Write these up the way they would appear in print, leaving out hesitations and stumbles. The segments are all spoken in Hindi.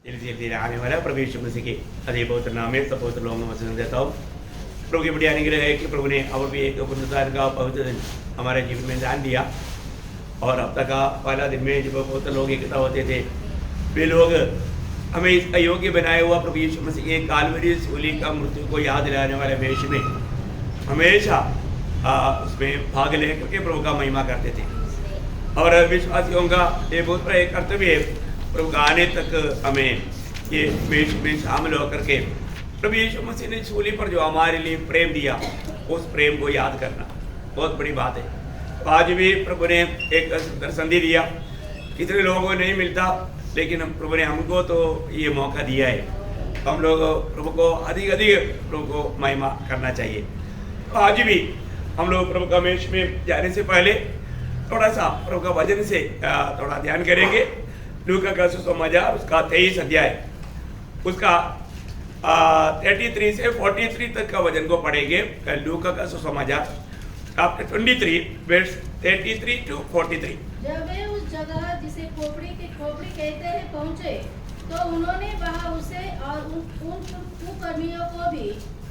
धीरे धीरे आने वाला प्रभु यीशु मसीह के अति पवित्र नाम में सब पवित्र लोगों में वचन देता हूँ। प्रभु की बड़ी अनुग्रह है कि प्रभु ने और भी एक पुनरुत्थान का पवित्र दिन हमारे जीवन में दान दिया। और अब तक का पहला दिन में जब पवित्र लोग एकता होते थे, वे लोग हमें इस अयोग्य बनाया हुआ प्रभु यीशु मसीह के कालवरी सूली का मृत्यु को याद दिलाने वाले वेश में हमेशा उसमें भाग लेकर के प्रभु का महिमा करते थे। और विश्वासियों का ये बहुत बड़ा एक कर्तव्य है प्रभु का आने तक हमें ये वेश में शामिल होकर के प्रभु यीशु मसीह ने सूली पर जो हमारे लिए प्रेम दिया उस प्रेम को याद करना बहुत बड़ी बात है। तो आज भी प्रभु ने एक दर्शन दे दिया, कितने लोगों को नहीं मिलता, लेकिन प्रभु ने हमको तो ये मौका दिया है। हम लोग प्रभु को अधिक अधिक प्रभु को महिमा करना चाहिए। तो आज भी हम लोग प्रभु का वेश में जाने से पहले थोड़ा सा प्रभु का वचन से थोड़ा ध्यान करेंगे। लूका का सुसमाचार उसका 23 अध्याय उसका 33 से 43 तक का वचन को पढ़ेंगे। लूका का सुसमाचार चैप्टर 23 वर्स 33 to 43। जब वे उस जगह जिसे खोपड़ी कहते हैं पहुंचे, तो उन्होंने वहां उसे और उन कुकर्मियों को भी,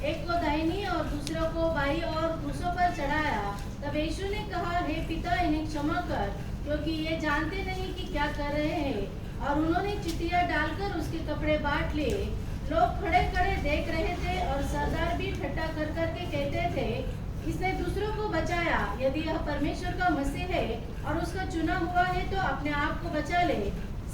एक को दाहिनी और दूसरे को बाईं और क्रूसों पर चढ़ाया। तब यीशु ने कहा, हे पिता, इन्हें क्षमा कर, क्योंकि ये जानते नहीं कि क्या कर रहे हैं। और उन्होंने चिट्ठियां डालकर उसके कपड़े बांट लिए। लोग खड़े खड़े देख रहे थे और सरदार भी ठट्ठा कर करके कहते थे, इसने दूसरों को बचाया। यदि यह परमेश्वर का मसीह है और उसका चुना हुआ है तो अपने आप को बचा ले।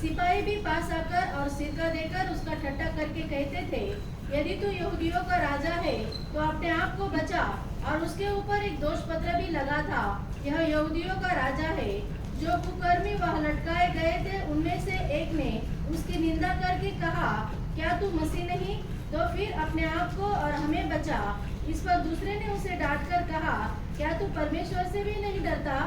सिपाही भी पास आकर और सिरका देकर उसका ठट्ठा करके कहते थे, यदि तू यहूदियों का राजा है तो अपने आप को बचा। और उसके ऊपर एक दोष पत्र भी लगा था, यह यहूदियों का राजा है। जो कुकर्मी वह लटकाए गए थे उनमें से एक ने उसकी निंदा करके कहा, क्या तू मसीह नहीं? तो फिर अपने आप को और हमें बचा। इस पर दूसरे ने उसे डांट कर कहा, क्या तू परमेश्वर से भी नहीं डरता?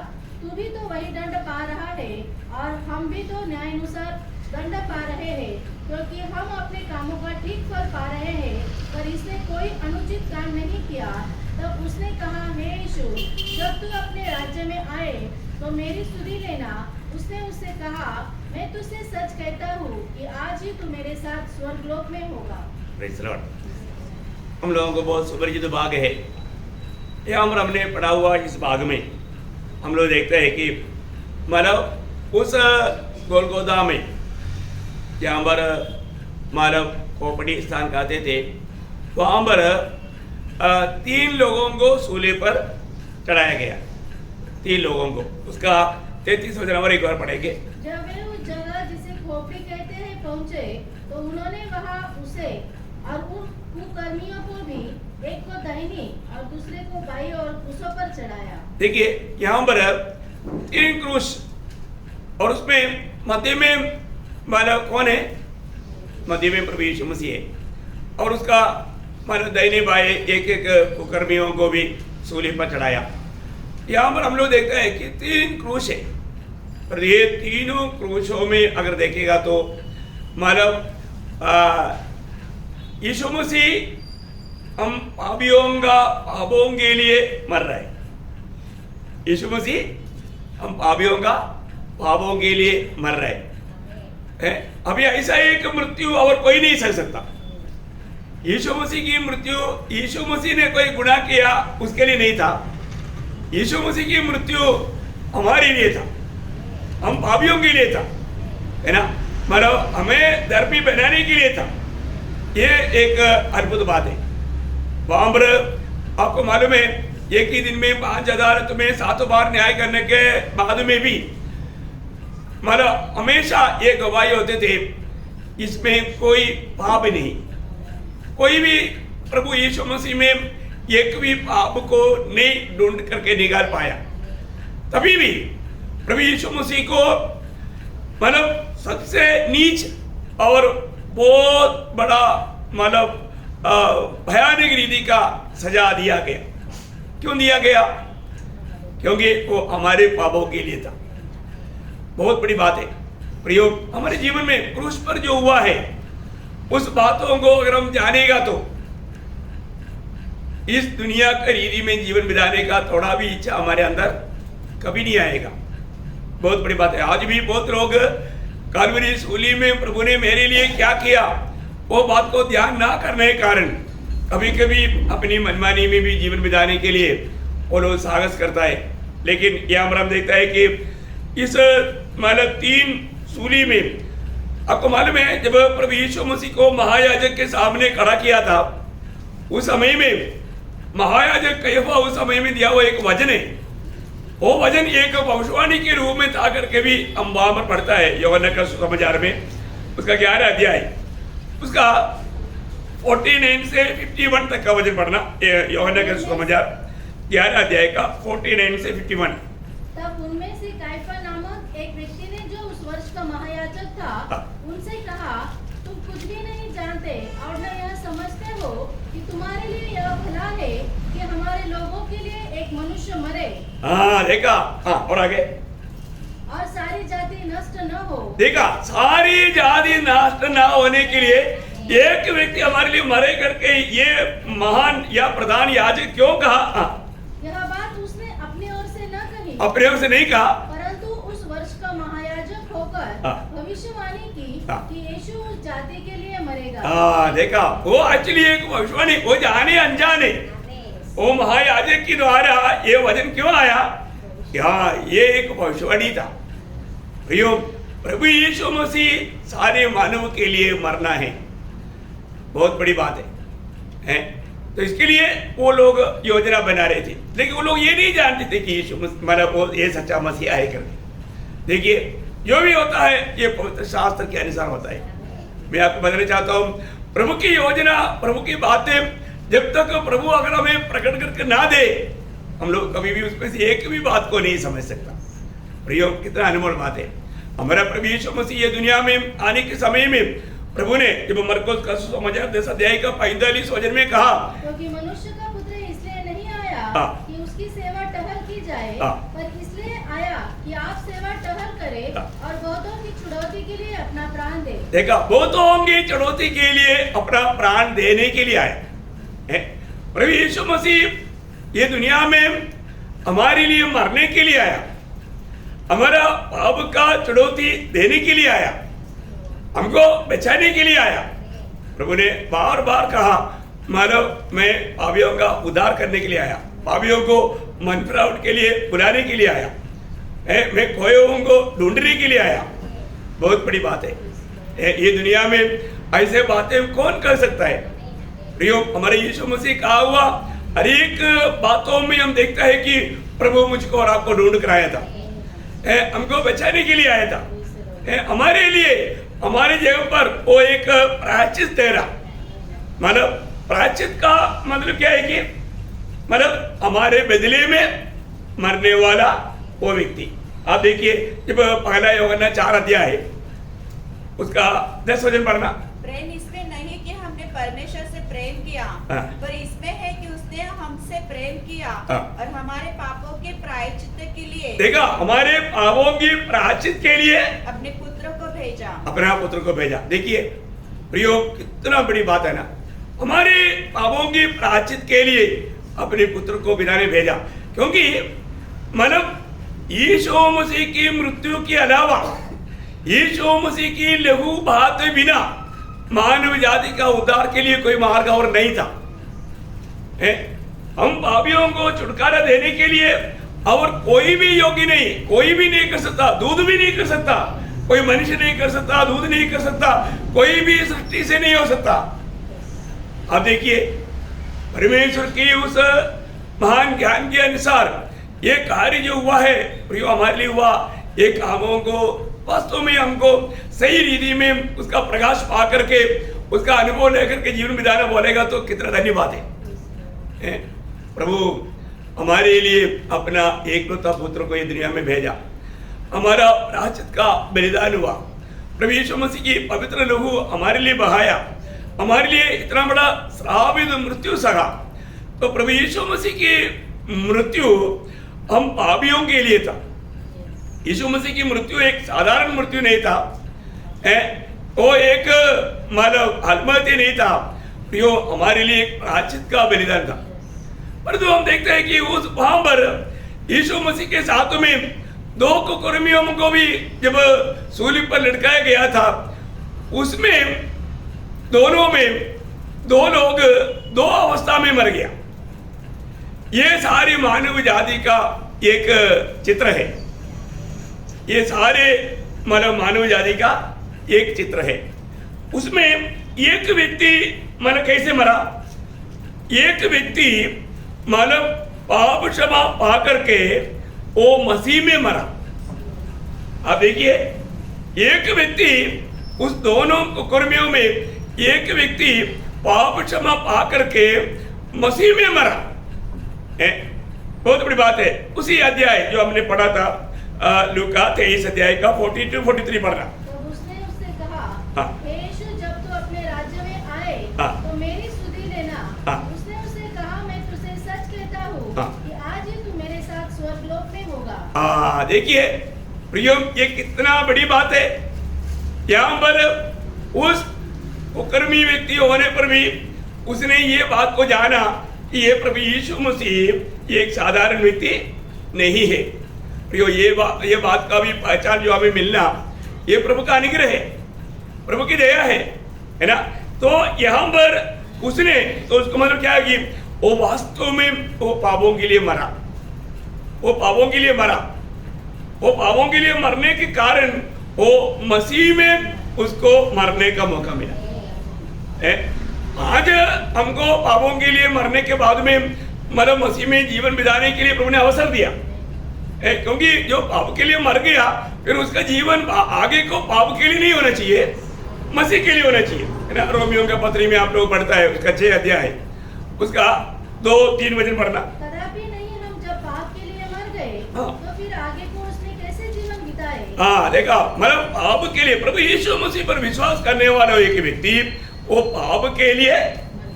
तू भी तो वही दंड पा रहा है और हम भी तो न्यायानुसार दंड पा रहे हैं, क्योंकि हम अपने कामों का ठीक फल पा रहे हैं, पर इसने कोई अनुचित काम नहीं किया। तब उसने कहा, हे यीशु, जब तू अपने राज्य में आए तो मेरी स्तुति लेना। उसने उससे कहा, मैं तुझसे सच कहता हूँ कि आज ही तू मेरे साथ स्वर्गलोक में होगा। Praise the Lord. हम लोगों को बहुत सुपरिचित भाग है। यहाँ पर हमने पढ़ा हुआ इस भाग में हम लोग देखते हैं कि मानव उस गोलगोदा में जहाँ पर मानव खोपड़ी स्थान कहते थे, वहाँ पर 3 लोगों को सूली पर चढ़ाया गया। 3 लोगों को। उसका 33 वचन और एक बार पढ़ेंगे। जब वे उस जगह जिसे खोपड़ी कहते हैं पहुंचे, तो उन्होंने वहां उसे और उन कुकर्मियों को भी, एक को दाहिनी और दूसरे को बाईं और क्रूसों पर चढ़ाया। देखिए यहाँ पर 3 क्रूस और उसमें मध्य में मानव कौन है? मध्य में प्रभु यीशु मसीह है। और उसका मानव दाहिने बाएं एक एक कुकर्मियों को भी सूली पर चढ़ाया। यहाँ पर हम लोग देखते हैं कि 3 क्रूस है। और ये तीनों क्रूसों में अगर देखेगा तो मानव यीशु मसीह हम पापियों के लिए मर रहे हैं। यीशु मसीह हम पापों के लिए मर रहे हैं। अभी ऐसा एक मृत्यु और कोई नहीं सह सकता। यीशु मसीह की मृत्यु, यीशु मसीह ने कोई गुनाह किया उसके लिए नहीं था। यीशु मसीह की मृत्यु हमारे लिए था, हम पापियों के लिए था, है ना। मतलब हमें धर्मी बनाने के लिए था। ये एक अद्भुत बात है। वहाँ पर आपको मालूम है, एक ही दिन में 5 अदालत में 7 बार न्याय करने के बाद में भी मतलब हमेशा ये गवाही होते थे, इसमें कोई पाप नहीं। कोई भी प्रभु यीशु मसीह में एक भी पाप को नहीं ढूंढ करके निकाल पाया। तभी भी प्रभु यीशु मसीह को मतलब सबसे नीच और बहुत बड़ा मतलब भयानक रीति का सजा दिया गया। क्यों दिया गया? क्योंकि वो हमारे पापों के लिए था। बहुत बड़ी बात है। प्रयोग हमारे जीवन में क्रूस पर जो हुआ है उस बातों को अगर हम जानेगा तो इस दुनिया का रीति में जीवन बिताने का थोड़ा भी इच्छा हमारे अंदर कभी नहीं आएगा। बहुत बड़ी बात है। आज भी बहुत लोग कालवरी सूली में प्रभु ने मेरे लिए क्या किया, वो बात को ध्यान ना करने के कारण कभी कभी अपनी मनमानी में भी जीवन बिताने के लिए वो लोग साहस करता है। लेकिन यहाँ पर हम देखता है कि इस मतलब 3 सूली में आपको मालूम है, जब प्रभु यीशु मसीह को महायाजक के सामने खड़ा किया था, उस समय में महायाजक कैफा उस समय में दिया हुआ एक वचन है, वो वचन एक भविष्यवाणी के रूप में था करके भी हम वहां पर पढ़ता है यूहन्ना का सुसमाचार में, उसका 11 अध्याय, उसका 49 से 51 तक का वचन पढ़ना। यूहन्ना का सुसमाचार 11 अध्याय का 49 से 51। तब उनमें से काइफा नामक एक व्यक्ति ने, जो उस वर्ष का महायाजक था, उनसे कहा, तुम कुछ भी नहीं जानते और न यह समझते हो कि तुम्हारे लिए यह भला है कि हमारे लोगों के लिए एक मनुष्य मरे। हाँ देखा, हाँ और आगे, और सारी जाति नष्ट न हो। देखा, सारी जाति नष्ट न होने के लिए एक व्यक्ति हमारे लिए मरे करके ये महान या प्रधान याजक क्यों कहा? यह बात उसने अपनी ओर से न कही, अपने ओर से नहीं कहा, परंतु उस वर्ष का महायाजक होकर भविष्यवाणी की कि यीशु उस जाति के लिए मरेगा। हाँ देखा, वो एक्चुअली एक भविष्यवाणी, वो जाने अनजाने वो महायाजक के द्वारा ये वचन क्यों आया? क्या ये एक भविष्यवाणी था। प्रभु यीशु मसीह सारे मानव के लिए मरना है, बहुत बड़ी बात है? तो इसके लिए वो लोग योजना बना रहे थे, लेकिन वो लोग ये नहीं जानते थे कि यीशु मतलब वो ये सच्चा मसीह आए करके। देखिए, जो भी होता है ये पवित्र शास्त्र के अनुसार होता है। मैं आपको बताना चाहता हूँ, प्रभु की योजना, प्रभु की बातें जब तक प्रभु अगर हमें प्रकट करके ना दे, हम लोग कभी भी उसमें से एक भी बात को नहीं समझ सकता। प्रियो, कितना अनमोल बात है। हमारा प्रभु यीशु मसीह ये दुनिया में आने के समय में प्रभु ने जब मरकुस का सुसमाचार 10 अध्याय का 45 वचन में कहा, क्योंकि मनुष्य का पुत्र इसलिए नहीं आया कि उसकी सेवा टहल की जाए, पर इसलिए आया कि आप सेवा टहल करें और बहुतों की छुड़ौती के लिए अपना प्राण दे। देखा, बहुतों की छुड़ौती के लिए अपना प्राण देने के लिए आया। प्रभु यीशु मसीह ये दुनिया में हमारे लिए मरने के लिए आया, हमारा पाप का छुड़ौती देने के लिए आया, हमको बचाने के लिए आया। प्रभु ने बार बार कहा, मानव मैं पापियों का उद्धार करने के लिए आया, पापियों को मन फिरावट के लिए बुलाने के लिए आया, मैं खोए हुओं को ढूंढने के लिए आया। बहुत बड़ी बात है। ये दुनिया में ऐसे बातें कौन कर सकता है? प्रियो, हमारे यीशु मसीह कहा हुआ हर एक बातों में हम देखता है कि प्रभु मुझको और आपको ढूंढ कर आया था, हमको बचाने के लिए आया था, हमारे लिए हमारे जगह पर वो एक प्रायश्चित दे रहा। मतलब प्रायश्चित का मतलब क्या है कि मतलब हमारे बदले में मरने वाला वो व्यक्ति। आप देखिए, जब पहला यूहन्ना 4 अध्याय है, उसका 10 वचन पढ़ना। प्रेम इसमें नहीं कि हमने परमेश्वर से प्रेम किया, पर इसमें है कि उसने हमसे प्रेम किया और हमारे पापों के प्रायश्चित के लिए, देखा, हमारे पापों की प्रायश्चित के लिए अपने पुत्र को भेजा, अपना पुत्र को भेजा। देखिए प्रियो, कितना बड़ी बात है ना, हमारे पापों की प्रायश्चित के लिए अपने पुत्र को पिता ने भेजा। क्योंकि मतलब यीशु मसीह की मृत्यु के अलावा, यीशु मसीह की लहू बहाते बिना मानव जाति का उद्धार के लिए कोई मार्ग और नहीं था। हम पापियों को छुटकारा देने के लिए और कोई भी योग्य नहीं, कोई भी नहीं कर सकता, दूध भी नहीं कर सकता, कोई मनुष्य नहीं कर सकता, दूध नहीं कर सकता, कोई भी सृष्टि से नहीं हो सकता। अब देखिए, परमेश्वर की उस महान ज्ञान के अनुसार ये कार्य जो हुआ है प्रियो हमारे लिए हुआ। ये कामों को वास्तव में हमको सही रीति में उसका प्रकाश पा करके उसका अनुभव लेकर के जीवन बिताना बोलेगा तो कितना धन्यवाद है। प्रभु हमारे लिए अपना एकलौता पुत्र को ये दुनिया में भेजा, हमारा प्रायश्चित का बलिदान हुआ, प्रभु यीशु मसीह की पवित्र लहू हमारे लिए बहाया, हमारे लिए इतना बड़ा श्रावित मृत्यु सहा। तो प्रभु यीशु मसीह की मृत्यु हम पापियों के लिए था। यीशु मसीह की मृत्यु एक साधारण मृत्यु नहीं था, वो एक मतलब आत्महत्या नहीं था, यो हमारे लिए एक प्रायश्चित का बलिदान था। परंतु हम देखते हैं कि उस वहां पर यीशु मसीह के साथ में 2 कुकर्मियों को भी जब सूली पर लटकाया गया था, उसमें दोनों में 2 लोग 2 अवस्था में मर गया। ये सारी मानव जाति का एक चित्र है। ये सारे मानव जाति का एक चित्र है। उसमें एक व्यक्ति कैसे मरा? एक व्यक्ति पाप क्षमा पा करके वो मसीह में मरा। आप देखिए, एक व्यक्ति, उस दोनों कुकर्मियों में एक व्यक्ति पाप क्षमा पा करके मसीह में मरा। बहुत बड़ी बात है। उसी अध्याय जो हमने पढ़ा था, लूका 23 अध्याय का 42-43 पढ़ना। तो उसने उससे कहा, हाँ। हे यीशु, जब तू अपने राज्य में आए हाँ। तो मेरी सुधि लेना। हाँ। उसने उससे कहा, मैं तुझसे सच कहता हूँ हाँ। कि आज ही तू मेरे साथ स्वर्गलोक में होगा। देखिए प्रियो, ये कितना बड़ी बात है। यहाँ पर उस कुकर्मी व्यक्ति होने पर भी उसने ये बात को जाना कि ये प्रभु यीशु मसीह ये एक साधारण व्यक्ति नहीं है। प्रियो, ये बात का भी पहचान जो हमें मिलना, ये प्रभु का अनुग्रह है, प्रभु की दया है ना। तो यहाँ पर उसने तो उसको मतलब क्या है कि वो वास्तव में वो पापों के लिए मरा। वो पापों के लिए मरा। वो पापों के लिए मरने के कारण वो मसीह में उसको मरने का मौका मिला। आज हमको पापों के लिए मरने के बाद में मसीह में जीवन बिताने के लिए प्रभु ने अवसर दिया। क्योंकि जो पाप के लिए मर गया, फिर उसका जीवन आगे को पाप के लिए नहीं होना चाहिए, मसीह के लिए होना चाहिए, है ना। रोमियो के पत्री में आप लोग पढ़ता है, उसका 6 अध्याय, उसका 2-3 वचन पढ़ना। कदापि नहीं, हम जब पाप के लिए मर गए हाँ। तो फिर आगे को उसने कैसे जीवन बिताए? देखा, पाप के लिए प्रभु यीशु मसीह पर विश्वास करने वाला एक व्यक्ति वो पाप के लिए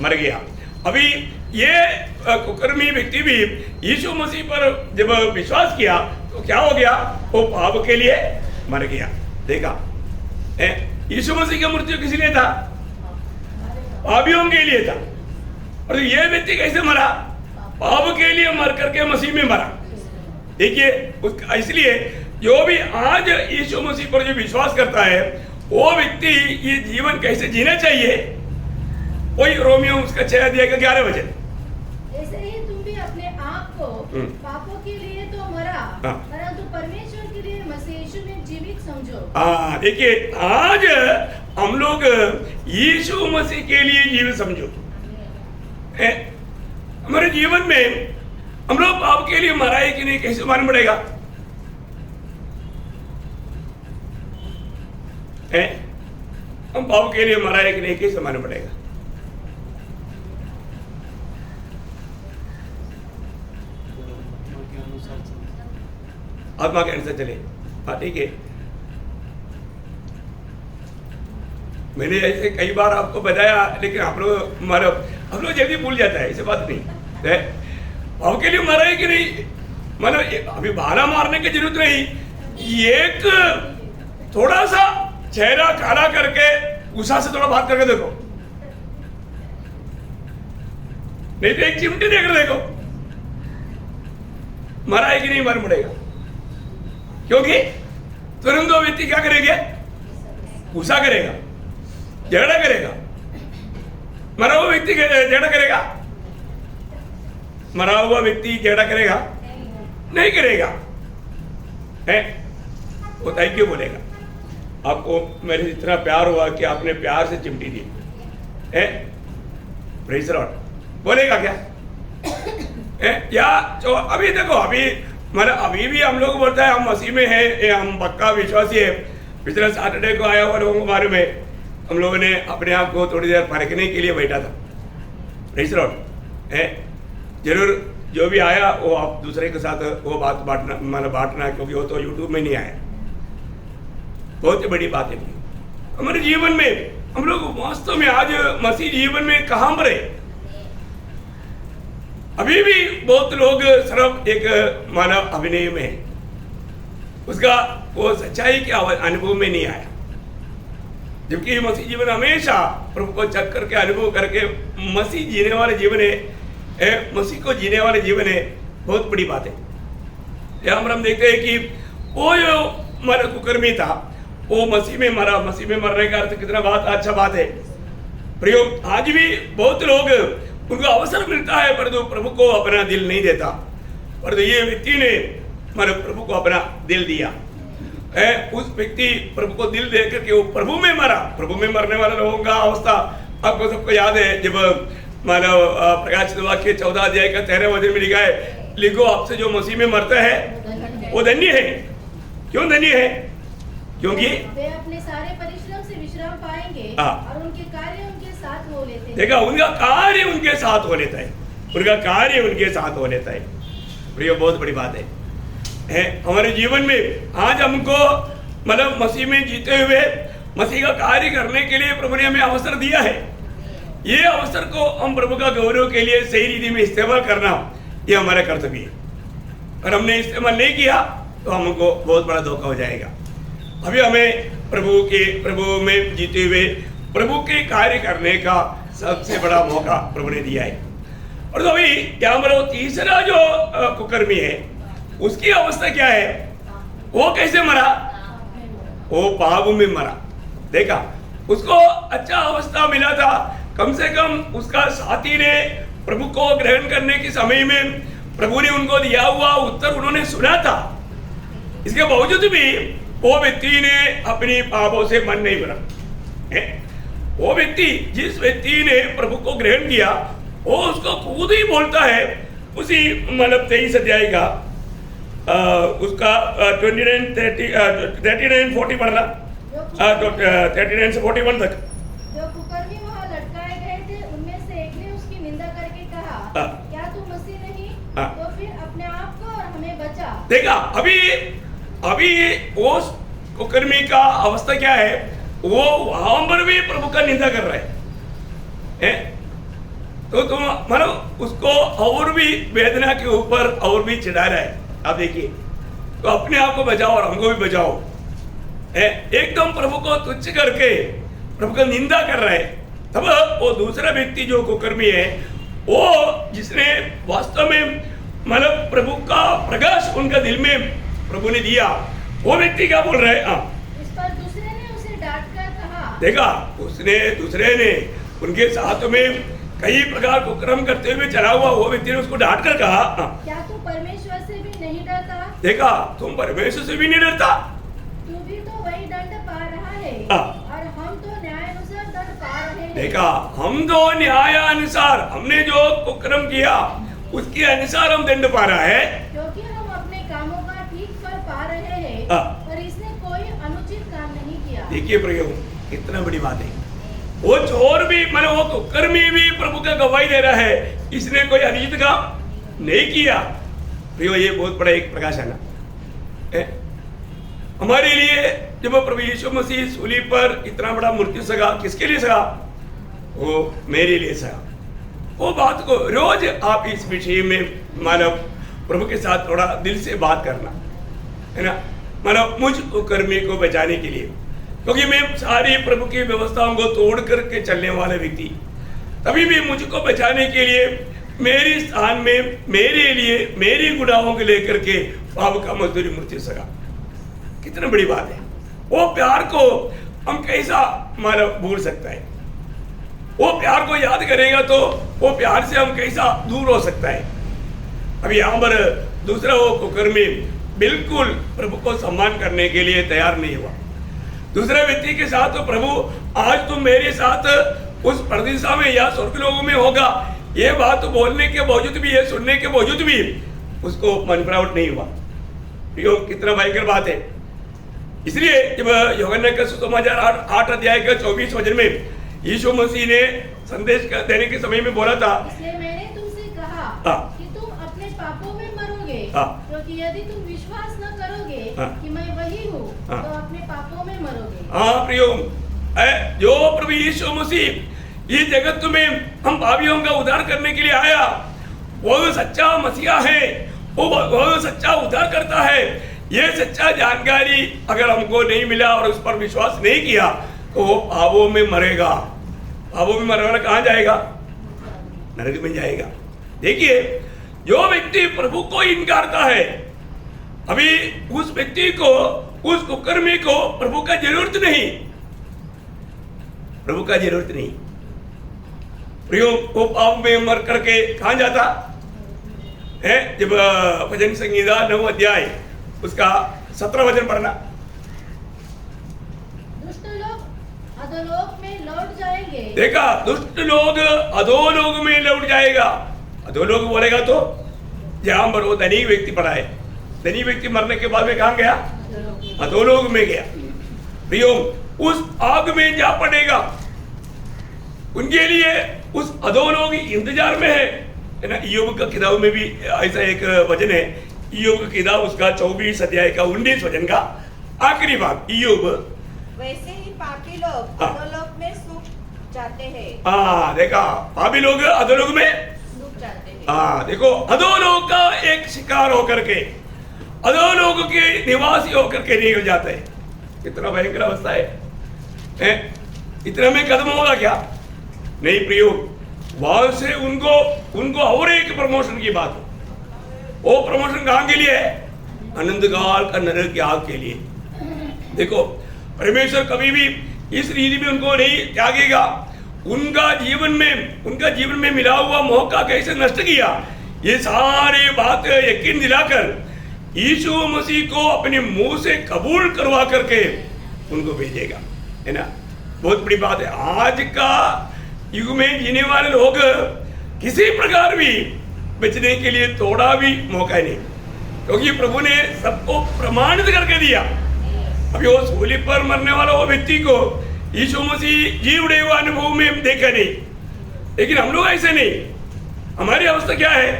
मर गया। अभी ये कुकर्मी व्यक्ति भी यीशु मसीह पर जब विश्वास किया तो क्या हो गया? वो पाप के लिए मर गया। देखा, यीशु मसीह का मृत्यु किस लिए था? पापियों के लिए था। और ये व्यक्ति कैसे मरा? पाप के लिए मर करके मसीह में मरा। देखिए, इसलिए जो भी आज यीशु मसीह पर जो विश्वास करता है, वो व्यक्ति ये जीवन कैसे जीना चाहिए, वही रोमियो उसका 6 अध्याय का 11 वचन। ऐसे ही तुम भी अपने आप को पापों के लिए तो मरा, परंतु परमेश्वर के लिए मसीह यीशु में जीवित समझो। देखिए, आज हम लोग यीशु मसीह के लिए जीवित समझो। हमारे जीवन में हम लोग पाप के लिए मरा है कि नहीं, कैसे मालूम पड़ेगा? हम पाप के लिए मरा है कि नहीं, कैसे मालूम पड़ेगा? आत्मा के अनुसार चले। ठीक है, मैंने ऐसे कई बार आपको बताया, लेकिन हम लोग जल्दी भूल जाता है, ऐसी बात नहीं है। पाप के लिए मरा है कि नहीं, अभी बहाना मारने की जरूरत नहीं। एक थोड़ा सा चेहरा काला करके गुस्सा से थोड़ा बात करके देखो, नहीं तो एक चिमटी देकर देखो, मरा है कि नहीं मालूम पड़ेगा। क्योंकि तुरंत वो व्यक्ति क्या करेगा? गुस्सा करेगा, झगड़ा करेगा। मरा हुआ व्यक्ति झगड़ा करेगा? मरा हुआ व्यक्ति झगड़ा करेगा? नहीं करेगा। है वो थैंक यू बोलेगा। आपको मेरे से इतना प्यार हुआ कि आपने प्यार से चिमटी दी, है प्रेज़ लॉर्ड बोलेगा क्या? या तो अभी देखो, अभी भी हम लोग बोलते हैं हम मसीह में हैं, हम पक्का विश्वासी है। पिछले सैटरडे को आया हुआ लोगों के बारे में हम लोगों ने अपने आप को थोड़ी देर परखने के लिए बैठा था। प्रेज़ लॉर्ड है, जरूर जो भी आया वो आप दूसरे के साथ वो बात बांटना, क्योंकि वो तो यूट्यूब में नहीं आया। बहुत बड़ी बात है हमारे जीवन में। हम लोग वास्तव में आज मसीह जीवन में कहाँ पर है? अभी भी बहुत लोग सिर्फ एक मानव अभिनय में है, उसका वो सच्चाई के अनुभव में नहीं आया। जबकि मसीह जीवन हमेशा प्रभु को चख करके अनुभव करके मसीह जीने वाले जीवन है, मसीह को जीने वाले जीवन है। बहुत बड़ी बात है। यहाँ पर हम देखते हैं कि वो जो मर कुकर्मी था वो मसीह में मरा। मसीह में मरने का अर्थ कितना बात अच्छा बात है प्रियो। आज भी बहुत लोग उनको अवसर मिलता है परंतु प्रभु को अपना दिल नहीं देता। परंतु ये व्यक्ति ने प्रभु को अपना दिल दिया है। उस व्यक्ति प्रभु को दिल दे करके वो प्रभु में मरा। प्रभु में मरने वाले लोगों का अवस्था आपको सबको याद है। जब मानव प्रकाशित वाक्य 14 अध्याय का 13 वचन में लिखा है, लिखो आपसे जो मसीह में मरता है वो धन्य है। क्यों धन्य है? क्योंकि वे अपने सारे परिश्रम से विश्राम पाएंगे और उनके कार्य उनके साथ हो लेते हैं। देखा, उनका कार्य उनके साथ हो लेता है। उनका कार्य उनके साथ हो लेता है। प्रिय, बहुत बड़ी बात है हमारे जीवन में। आज हमको मसीह में जीते हुए मसीह का कार्य करने के लिए प्रभु ने हमें अवसर दिया है। ये अवसर को हम प्रभु का गौरव के लिए सही रीति में इस्तेमाल करना ये हमारा कर्तव्य है। अगर हमने इस्तेमाल नहीं किया तो हमको बहुत बड़ा धोखा हो जाएगा। अभी हमें प्रभु में जीते हुए प्रभु के कार्य करने का सबसे बड़ा मौका प्रभु ने दिया है। और तो अभी यहाँ पर वो तीसरा जो कुकर्मी है उसकी अवस्था क्या है? वो कैसे मरा? वो पाप में मरा। देखा, उसको अच्छा अवस्था मिला था। कम से कम उसका साथी ने प्रभु को ग्रहण करने के समय में प्रभु ने उनको दिया हुआ उत्तर उन्होंने सुना था। इसके बावजूद भी वो व्यक्ति ने अपनी पापों से मन नहीं भरा। वो व्यक्ति, जिस व्यक्ति ने प्रभु को ग्रहण किया, वो उसको खुद ही बोलता है उसी 23 अध्याय का उसका 39-40 पढ़ना, 39 से 41 तक। जो कुकर्मी वहाँ लटकाए गए थे उनमें से एक ने उसकी निंदा करके कहा, क्या तू मसीह नहीं? तो फिर अपने आप को और हमें बचा। देखा, अभी वो कुकर्मी का अवस्था क्या है? वो वहां पर भी प्रभु का निंदा कर रहा है। तो तुम मानो उसको और भी वेदना के ऊपर और भी चिढ़ा रहा है। आप देखिए, तो अपने आप को बचाओ और हमको भी बचाओ। एकदम प्रभु को तुच्छ करके प्रभु का निंदा कर रहा है। तब वो दूसरा व्यक्ति जो कुकर्मी है, वो जिसने वास्तव में प्रभु का प्रकाश उनका दिल में प्रभु ने दिया, वो व्यक्ति क्या बोल रहा है? इस पर दूसरे ने उसे डांट कर कहा। देखा, दूसरे ने उनके साथ में कई प्रकार कुकर्म करते हुए चला हुआ वो व्यक्ति ने उसको डांट कर कहा, क्या तू परमेश्वर से भी नहीं डरता? देखा, तुम परमेश्वर से भी नहीं डरता? तू भी तो वही दंड पा रहा है और हम तो न्यायानुसार दंड पा रहे हैं। देखा, हम तो न्यायानुसार, हमने जो कुकर्म किया उसके अनुसार हम दंड पा रहा है, क्योंकि हम अपने कामों का ठीक फल पा रहे हैं और इसने कोई अनुचित काम नहीं किया। देखिए प्रयोग, कितना बड़ी बात है। वो चोर भी वो कुकर्मी भी प्रभु का गवाही दे रहा है, इसने कोई अनुचित काम नहीं किया। प्रियो, ये बहुत बड़ा एक प्रकाशन है हमारे लिए। जब प्रभु यीशु मसीह सूली पर इतना बड़ा मृत्यु सगा, किसके लिए सगा? वो मेरे लिए सगा। वो बात को रोज आप इस विषय में मानव प्रभु के साथ थोड़ा दिल से बात करना है ना, मुझ कुकर्मी को बचाने के लिए। क्योंकि मैं सारी प्रभु की व्यवस्थाओं को तोड़ करके चलने वाले व्यक्ति, तभी भी मुझको बचाने के लिए मेरे स्थान में मेरे लिए मेरी गुनाहों को लेकर के पाप का मजदूरी मृत्यु सगा। कितना बड़ी बात है। वो प्यार को हम कैसा भूल सकता है? वो प्यार को याद करेगा तो वो प्यार से हम कैसा दूर हो सकता है? अभी यहाँ पर दूसरा वो कुकर्मी बिल्कुल प्रभु को सम्मान करने के लिए तैयार नहीं हुआ। दूसरे व्यक्ति के साथ तो प्रभु, आज तुम मेरे साथ उस परदिशा में या स्वर्ग लोगों में होगा, ये बात तो बोलने के बावजूद भी, ये सुनने के बावजूद भी उसको मन प्राउट नहीं हुआ। कितना भयंकर बात है। इसलिए जब यूहन्ना का सुसमाचार 8 अध्याय का 24 वचन में यीशु मसीह ने संदेश देने के समय में बोला था, इसलिए मैंने तुमसे कहा कि तुम अपने पापों में मरोगे, क्योंकि यदि तुम विश्वास न करोगे कि मैं वही हूँ तो अपने पापों में मरोगे। हाँ प्रियो, जो प्रभु यीशु मसीह ये जगत में हम पापियों का उद्धार करने के लिए आया, वो सच्चा मसीहा है, वो सच्चा उद्धार करता है। ये सच्चा जानकारी अगर हमको नहीं मिला और उस पर विश्वास नहीं किया तो वो पापों में मरेगा। पापों में मरने वाला कहाँ जाएगा? नरक में जाएगा। देखिए, जो व्यक्ति प्रभु को इनकारता है अभी उस व्यक्ति को, उस कुकर्मी को प्रभु का जरूरत नहीं, प्रभु का जरूरत नहीं। प्रियो वो पाप में मर करके कहां जाता है? जब भजन संगीता 9 अध्याय उसका 17 वचन पढ़ना। दुष्ट लोग अधोलोक में लौट जाएंगे। देखा, दुष्ट लोग अधोलोक में लौट जाएगा। अधोलोक बोलेगा तो जहां पर वो धनी व्यक्ति पड़ा है, धनी व्यक्ति मरने के बाद में कहां गया? अधोलोक में गया। प्रियो उस आग में जा पड़ेगा, उनके लिए उस अधोलोक इंतजार में है ना। ईयोब का किताब में भी ऐसा एक वचन है, ईयोब का किताब उसका 24 अध्याय का 19 वचन का आखिरी भाग। ईयोब वैसे ही पापी लोग अधोलोक में सूख जाते हैं। हाँ देखा, पापी लोग अधोलोक में सूख जाते हैं। हाँ देखो, अधोलोक का एक शिकार होकर के, अधोलोक के निवासी होकर के निकल जाते हैं। कितना भयंकर अवस्था है? इतना में कदम होगा क्या? नहीं प्रियो, वहां से उनको और एक प्रमोशन की बात हो। वो प्रमोशन कहां के लिए है? अनंत काल का नरक की आग के लिए। देखो, परमेश्वर कभी भी इस रीति में उनको नहीं त्यागेगा। उनका जीवन में मिला हुआ मौका कैसे नष्ट किया, ये सारे बात यकीन दिलाकर यीशु मसीह को अपने मुंह से कबूल करवा करके उनको भेजेगा, है ना। बहुत बड़ी बात है। आज का युग में जीने वाले लोग किसी प्रकार भी बचने के लिए थोड़ा भी मौका नहीं, क्योंकि प्रभु ने सबको प्रमाणित करके दिया। अभी वो सूली पर मरने वाला वो व्यक्ति को यीशु मसीह जी उड़े हुए अनुभव में देखा नहीं, लेकिन हम लोग ऐसे नहीं। हमारी अवस्था क्या है?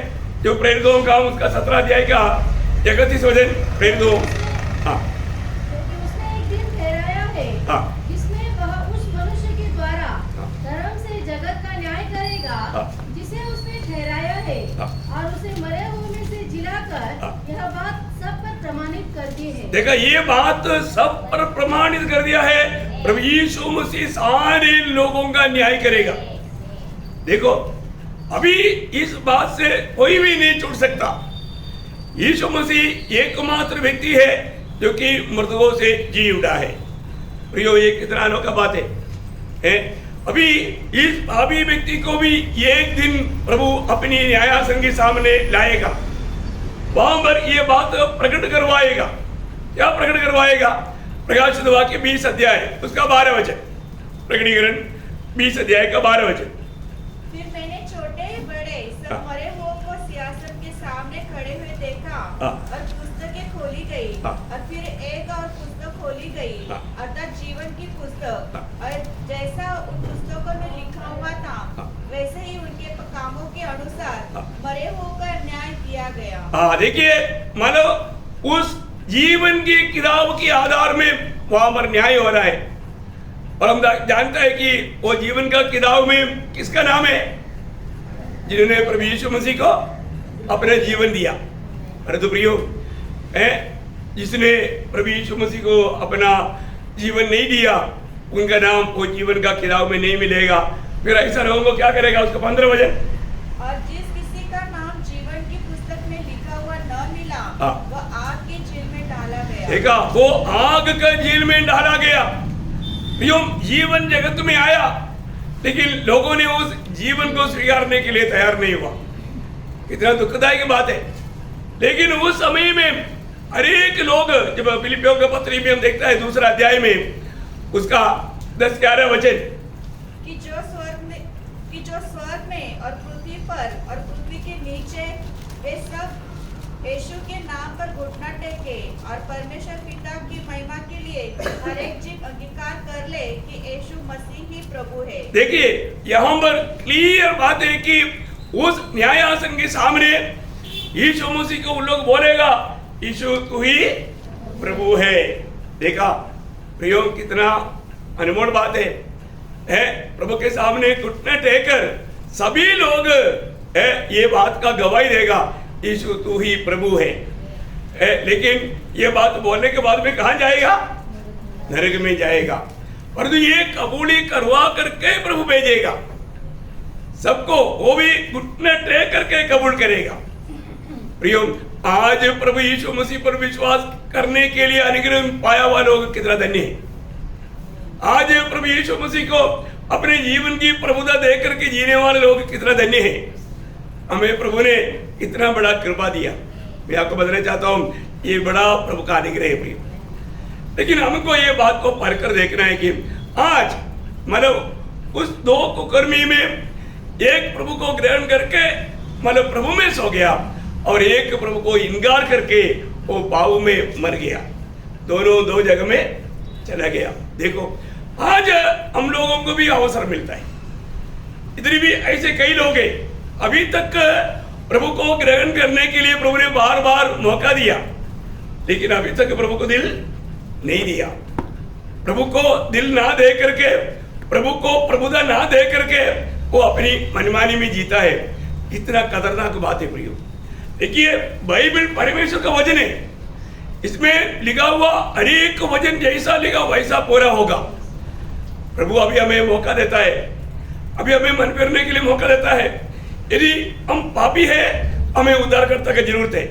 जो प्रेरितों का उसका 17 अध्याय का 31 वचन, प्रेरितों। हाँ, उसने एक दिन ठहराया है हाँ, जिसमें वह उस मनुष्य के द्वारा धर्म से जगत का न्याय करेगा, जिसे उसने ठहराया है, और उसे मरे हुए में से जिलाकर यह बात सब पर प्रमाणित कर दी है। देखा, ये बात सब पर प्रमाणित कर दिया है। प्रभु यीशु मसीह सारे लोगों का न्याय करेगा। देखो, अभी इस बात से कोई भी नहीं छूट सकता। यीशु मसीह एकमात्र व्यक्ति है जो कि मृतकों से जी उठा है। प्रियो, ये कितना अनोखा बात है? अभी इस पापी व्यक्ति को भी एक दिन प्रभु अपनी न्यायासन के सामने लाएगा, वहां पर ये बात प्रकट करवाएगा। क्या प्रकट करवाएगा? प्रकाशित वाक्य 20 अध्याय उसका 12 वचन, प्रकटीकरण 20 अध्याय का 12 वचन। फिर मैंने छोटे बड़े सब मरे हुओं को सिंहासन के सामने खड़े हुए देखा, और पुस्तकें खोली गई, और फिर एक और पुस्तक खोली गई, अर्थात जीवन की पुस्तक, और जैसा उन पुस्तकों में लिखा हुआ था वैसे ही उनके कामों के अनुसार मरे हुओं का न्याय किया गया। हाँ देखिए, मानो उस जीवन की किताब के आधार में वहां पर न्याय हो रहा है। और हम जानते हैं कि वो जीवन का किताब में किसका नाम है? जिन्होंने प्रभु यीशु मसीह को अपना जीवन दिया। अरे तो प्रियो, जिसने प्रभु यीशु मसीह को अपना जीवन नहीं दिया, उनका नाम वो जीवन का किताब में नहीं मिलेगा। फिर ऐसा लोगों को क्या करेगा? उसका 15 वचन, और जिस किसी का नाम जीवन की पुस्तक में लिखा हुआ न मिला, वह आग की जेल में डाला गया। देखा, वो आग का जेल में डाला गया। जीवन जगत में आया, लेकिन लोगों ने उस जीवन को स्वीकारने के लिए तैयार नहीं हुआ। कितना दुखदायक बात है। लेकिन उस समय में अनेक लोग, जब फिलिपियों का पत्री में हम देखता है 2 अध्याय में उसका 10-11 वचन, कि जो स्वर्ग में और पृथ्वी पर और पृथ्वी के नीचे वे सब यीशु के नाम पर घुटना टेके, और परमेश्वर पिता की महिमा के लिए हर एक जीव अंगीकार कर ले कि यीशु मसीह ही प्रभु है। देखिए, यहाँ पर क्लियर बात है कि उस न्यायासन के सामने यीशु मसीह को उन लोग बोलेगा, यीशु तू ही प्रभु है। देखा प्रियो, कितना अनमोल बात है। प्रभु के सामने घुटने टेकर सभी लोग ये बात का गवाही देगा, यीशु तू ही प्रभु है। लेकिन ये बात बोलने के बाद में कहां जाएगा? नरक में जाएगा। परंतु ये कबूली करवा करके प्रभु भेजेगा सबको, वो भी घुटने टेक करके कबूल करेगा। प्रियो, आज प्रभु यीशु मसीह पर विश्वास करने के लिए अनुग्रह पाया हुआ लोग कितना धन्य है। आज प्रभु यीशु मसीह को अपने जीवन की प्रभुता देख करके जीने वाले लोग कितना धन्य है। हमें प्रभु ने इतना बड़ा कृपा दिया। मैं आपको बताना चाहता हूँ, ये बड़ा प्रभु का अनुग्रह है प्रियो। लेकिन हमको ये बात को पढ़ कर देखना है कि आज मतलब उस दो कुकर्मी में एक प्रभु को ग्रहण करके मतलब प्रभु में सो गया और एक प्रभु को इनकार करके वो पाप में मर गया। दोनों दो जगह में चला गया। देखो, आज हम लोगों को भी अवसर मिलता है। इधर भी ऐसे कई लोग हैं, अभी तक प्रभु को ग्रहण करने के लिए प्रभु ने बार बार मौका दिया, लेकिन अभी तक प्रभु को दिल नहीं दिया। प्रभु को दिल ना दे करके, प्रभु को प्रभुता ना दे करके वो अपनी मनमानी में जीता है। इतना खतरनाक बात है प्रियो। देखिए, बाइबल परमेश्वर का वचन है, इसमें लिखा हुआ हर एक वचन जैसा लिखा वैसा पूरा होगा। प्रभु अभी हमें मौका देता है, अभी हमें मन फेरने के लिए मौका देता है। यदि हम पापी है, हमें उद्धारकर्ता की जरूरत है,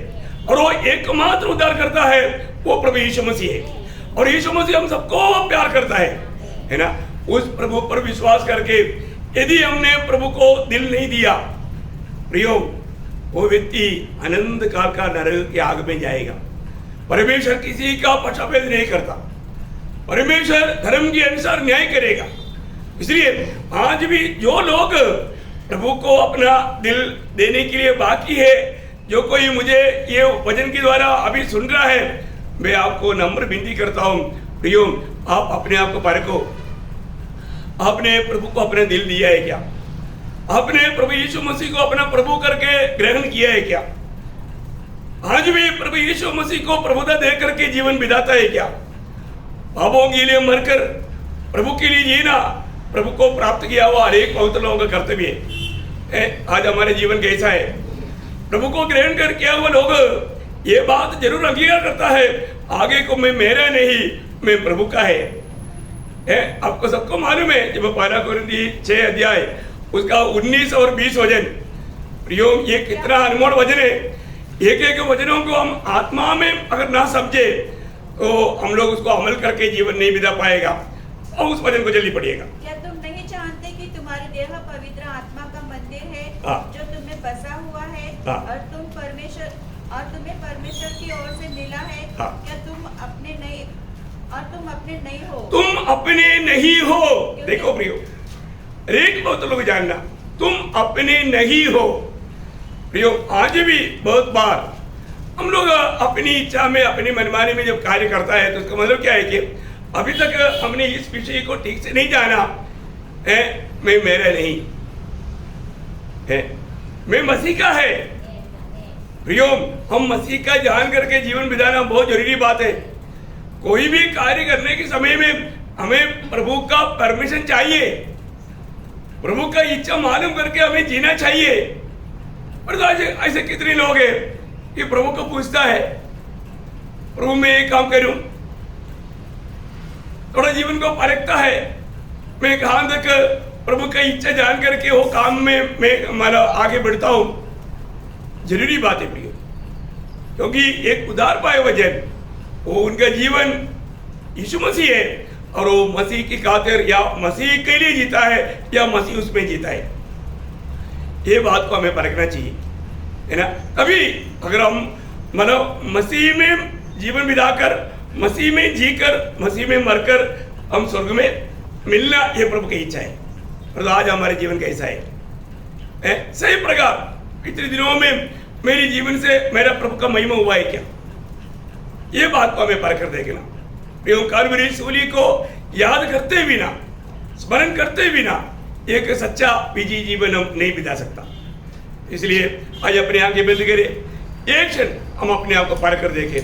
और वो एकमात्र उद्धारकर्ता है, वो प्रभु यीशु मसीह है। और यीशु मसीह हम सबको प्यार करता है ना। उस प्रभु पर विश्वास करके यदि हमने प्रभु को दिल नहीं दिया प्रियो, वो व्यक्ति अनंत काल का नरक की आग में जाएगा। परमेश्वर किसी का पक्षाभेद नहीं करता, परमेश्वर धर्म के अनुसार न्याय करेगा। इसलिए आज भी जो लोग प्रभु को अपना दिल देने के लिए बाकी है, जो कोई मुझे ये वचन के द्वारा अभी सुन रहा है, मैं आपको नम्र विनती करता हूँ प्रियो, आप अपने आप को परखो। आपने प्रभु को अपना दिल दिया है क्या? आपने प्रभु यीशु मसीह को अपना प्रभु करके ग्रहण किया है क्या? आज भी प्रभु यीशु मसीह को प्रभुता दे करके जीवन बिताता है क्या? पापों के लिए मरकर प्रभु के लिए जीना प्रभु को प्राप्त किया हुआ हर एक पवित्र लोगों का कर्तव्य है। आज हमारे जीवन कैसा है? प्रभु को ग्रहण कर किया हुआ लोग ये बात जरूर अंगीकार करता है, आगे को मैं मेरा नहीं, मैं प्रभु का है। आपको सबको मालूम है, जब पहला कुरिन्थी 6 अध्याय उसका 19 और 20 वचन, प्रियो ये कितना अनमोल वचन है। एक एक वचनों को हम आत्मा में अगर ना समझे तो हम लोग उसको अमल करके जीवन नहीं बिता पाएगा, और उस वचन को जल्दी पढ़िएगा। क्या तुम नहीं जानते कि तुम्हारी देह पवित्र आत्मा का मंदिर है, जो तुम्हें बसा हुआ है, और तुम्हें परमेश्वर की ओर से मिला है? क्या तुम अपने नहीं हो? तुम अपने नहीं हो। देखो प्रियो, एक बहुत लोग जानना, तुम अपने नहीं हो। प्रियो, आज भी बहुत बार हम लोग अपनी इच्छा में, अपनी मनमानी में जब कार्य करता है तो उसका मतलब क्या है कि अभी तक हमने इस विषय को ठीक से नहीं जाना है। मैं मेरा नहीं है, मैं मसीह का है। प्रियो, हम मसीह का जान करके जीवन बिताना बहुत जरूरी बात है। कोई भी कार्य करने के समय में हमें प्रभु का परमिशन चाहिए, प्रभु का इच्छा मालूम करके हमें जीना चाहिए। और ऐसे कितने लोग हैं कि प्रभु को पूछता है, प्रभु मैं एक काम करूं, थोड़ा जीवन को परखता है, मैं कहां तक प्रभु का इच्छा जान करके वो काम में मैं आगे बढ़ता हूं। जरूरी बात है प्रियो, क्योंकि एक उद्धार पाए वजन वो उनका जीवन यीशु मसीह है, और वो मसीह की खातिर या मसीह के लिए जीता है या मसीह उसमें जीता है। ये बात को हमें परखना चाहिए, है ना। कभी अगर हम मसीह में जीवन बिताकर, मसीह में जीकर, मसीह में मरकर हम स्वर्ग में मिलना, ये प्रभु की इच्छा है। और आज हमारे जीवन कैसा है? सही प्रकार इतने दिनों में मेरे जीवन से मेरा प्रभु का महिमा हुआ है क्या? ये बात को हमें परख कर देखना। कलवरी सूली को याद करते बिना, स्मरण करते बिना एक सच्चा विजयी जीवन हम नहीं बिता सकता। इसलिए आज अपने आंखें बंद करें, एक क्षण हम अपने आप को परख कर देखें।